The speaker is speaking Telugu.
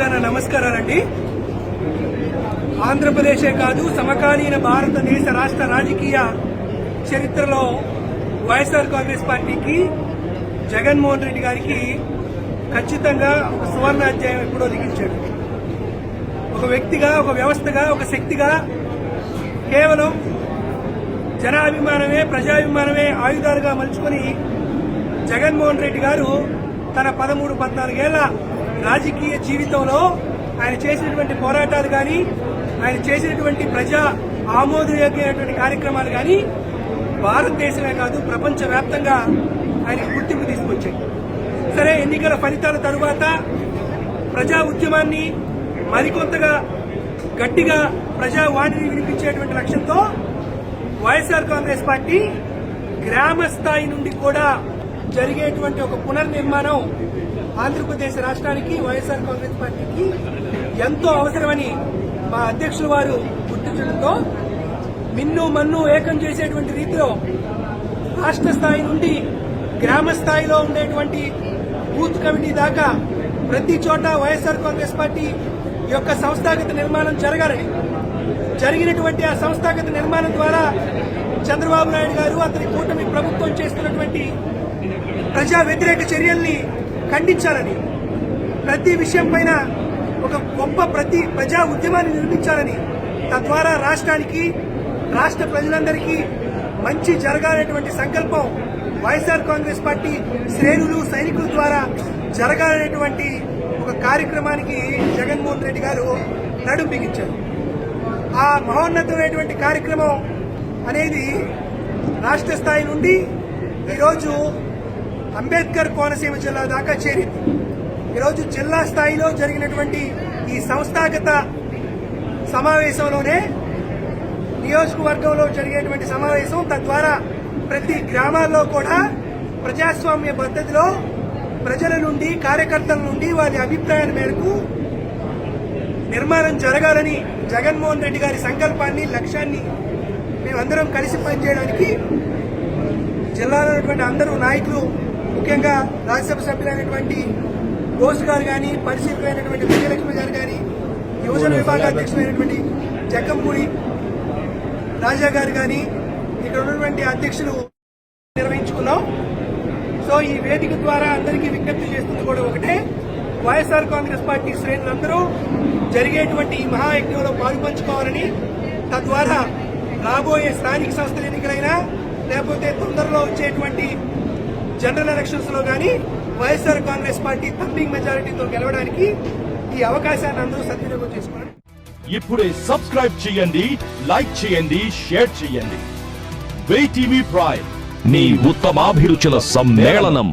ముందుగా నా నమస్కారాలండి. ఆంధ్రప్రదేశే కాదు సమకాలీన భారతదేశ రాష్ట్ర రాజకీయ చరిత్రలో వైఎస్ఆర్ కాంగ్రెస్ పార్టీకి జగన్మోహన్ రెడ్డి గారికి ఖచ్చితంగా ఒక సువర్ణ అధ్యాయం ఎప్పుడో లిఖించాడు. ఒక వ్యక్తిగా, ఒక వ్యవస్థగా, ఒక శక్తిగా కేవలం జనాభిమానమే, ప్రజాభిమానమే ఆయుధాలుగా మలుచుకొని జగన్మోహన్ రెడ్డి గారు తన 13-14 ఏళ్ల రాజకీయ జీవితంలో ఆయన చేసినటువంటి పోరాటాలు కానీ, ఆయన చేసినటువంటి ప్రజా ఆమోదయోగ్యమైనటువంటి కార్యక్రమాలు కానీ భారతదేశమే కాదు ప్రపంచవ్యాప్తంగా ఆయనకు గుర్తింపు తీసుకొచ్చాయి. సరే, ఎన్నికల ఫలితాల తరువాత ప్రజా ఉద్యమాన్ని మరికొంతగా గట్టిగా ప్రజావాణిని వినిపించేటువంటి లక్ష్యంతో వైఎస్ఆర్ కాంగ్రెస్ పార్టీ గ్రామ స్థాయి నుండి కూడా జరిగేటువంటి ఒక పునర్నిర్మాణం ఆంధ్రప్రదేశ్ రాష్ట్రానికి, వైఎస్ఆర్ కాంగ్రెస్ పార్టీకి ఎంతో అవసరమని మా అధ్యక్షులు వారు గుర్తించడంతో మిన్ను మన్ను ఏకం చేసేటువంటి రీతిలో రాష్ట్ర స్థాయి నుండి గ్రామ స్థాయిలో ఉండేటువంటి బూత్ కమిటీ దాకా ప్రతి చోట వైఎస్ఆర్ కాంగ్రెస్ పార్టీ యొక్క సంస్థాగత నిర్మాణం జరగాలని, జరిగినటువంటి ఆ సంస్థాగత నిర్మాణం ద్వారా చంద్రబాబు నాయుడు గారు, అతని కూటమి ప్రభుత్వం చేస్తున్నటువంటి ప్రజా వ్యతిరేక చర్యల్ని ఖండించాలని, ప్రతి విషయం పైన ఒక గొప్ప ప్రజా ఉద్యమాన్ని నిర్మించాలని, తద్వారా రాష్ట్రానికి, రాష్ట్ర ప్రజలందరికీ మంచి జరగాలనేటువంటి సంకల్పం వైఎస్ఆర్ కాంగ్రెస్ పార్టీ శ్రేణులు, సైనికుల ద్వారా జరగాలనేటువంటి ఒక కార్యక్రమానికి జగన్మోహన్ రెడ్డి గారు నడుం బిగించారు. ఆ మహోన్నతమైనటువంటి కార్యక్రమం అనేది రాష్ట్ర స్థాయి నుండి ఈరోజు అంబేద్కర్ కోనసీమ జిల్లా దాకా చేరింది. ఈరోజు జిల్లా స్థాయిలో జరిగినటువంటి ఈ సంస్థాగత సమావేశంలోనే నియోజకవర్గంలో జరిగేటువంటి సమావేశం, తద్వారా ప్రతి గ్రామాల్లో కూడా ప్రజాస్వామ్య పద్ధతిలో ప్రజల నుండి, కార్యకర్తల నుండి వారి అభిప్రాయాల మేరకు నిర్మాణం జరగాలని జగన్మోహన్ రెడ్డి గారి సంకల్పాన్ని, లక్ష్యాన్ని మేమందరం కలిసి పనిచేయడానికి జిల్లాలో ఉన్నటువంటి అందరూ నాయకులు, ముఖ్యంగా రాజ్యసభ సభ్యులైనటువంటి బోస్ గారు కానీ, పరిశీలకులైనటువంటి విజయలక్ష్మి గారు కానీ, యువజన విభాగ అధ్యక్షులైనటువంటి జక్కంపూడి రాజా గారు కానీ, ఇక్కడ ఉన్నటువంటి అధ్యక్షులు నిర్వహించుకున్నాం. సో ఈ వేదిక ద్వారా అందరికీ విజ్ఞప్తి చేస్తుంది కూడా ఒకటే, వైఎస్ఆర్ కాంగ్రెస్ పార్టీ శ్రేణులందరూ జరిగేటువంటి ఈ మహాయజ్ఞంలో పాల్పంచుకోవాలని, తద్వారా రాబోయే స్థానిక సంస్థల ఎన్నికలైనా లేకపోతే తొందరలో వచ్చేటువంటి జనరల్ ఎలక్షన్స్ లో కానీ వైఎస్ఆర్ కాంగ్రెస్ పార్టీ థంపింగ్ మెజారిటీతో గెలవడానికి ఈ అవకాశాన్ని అందరూ సద్వినియోగం చేసుకోవాలి. ఇప్పుడే సబ్స్క్రైబ్ చేయండి, లైక్ చేయండి, షేర్ చేయండి. వే టీవీ ప్రైమ్, మీ ఉత్తమాభిరుచుల సమ్మేళనం.